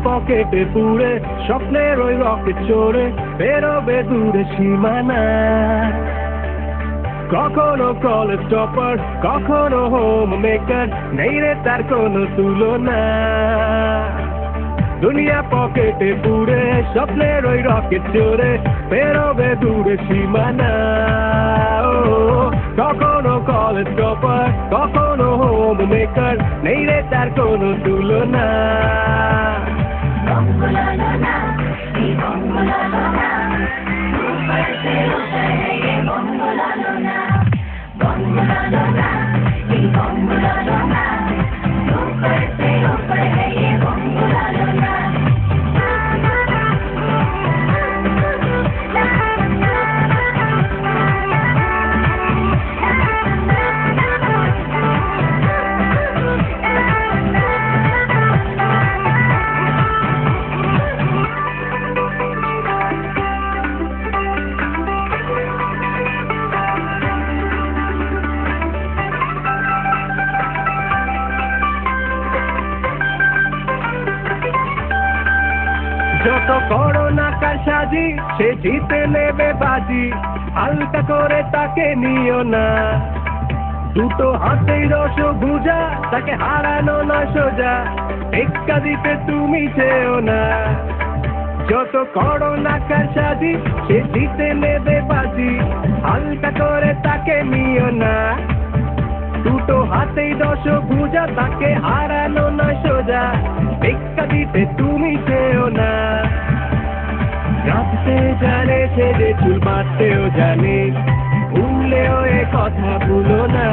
পকেটে পুরে স্বপ্নের ওই রকেট চড়ে বেরোবে দূরে সীমানা। কখনো কলেজ টপার, কখনো হোম মেকার, নেই রে তার কোনো তুলনা। দুনিয়া পকেটে পুরে স্বপ্নের ওই রকেট চড়ে বেরোবে দূরে সীমানা। কখনো কলেজ টপার, কখনো হোম মেকার, নেই রে তার কোনো তুলনা। যত করোনা কার সাজি সে জিতে নেবে বাজি, হালকা করে তাকে নিও না। দুটো হাতেই রসভুজা, তাকে হারানো না সোজা, টেক্কা দিতে তুমি চেও না। যত করোনা কার সাজি সে জিতে নেবে বাজি, হালকা করে তাকে নিও না। দুটো হাতেই রসভুজা, তাকে হারানো না সোজা, টেক্কা দিতে তুমি চেও না। নাচতে জানে সে যে চুল বাঁধতেও জানে, ভুললেও এ কথা ভুলো না।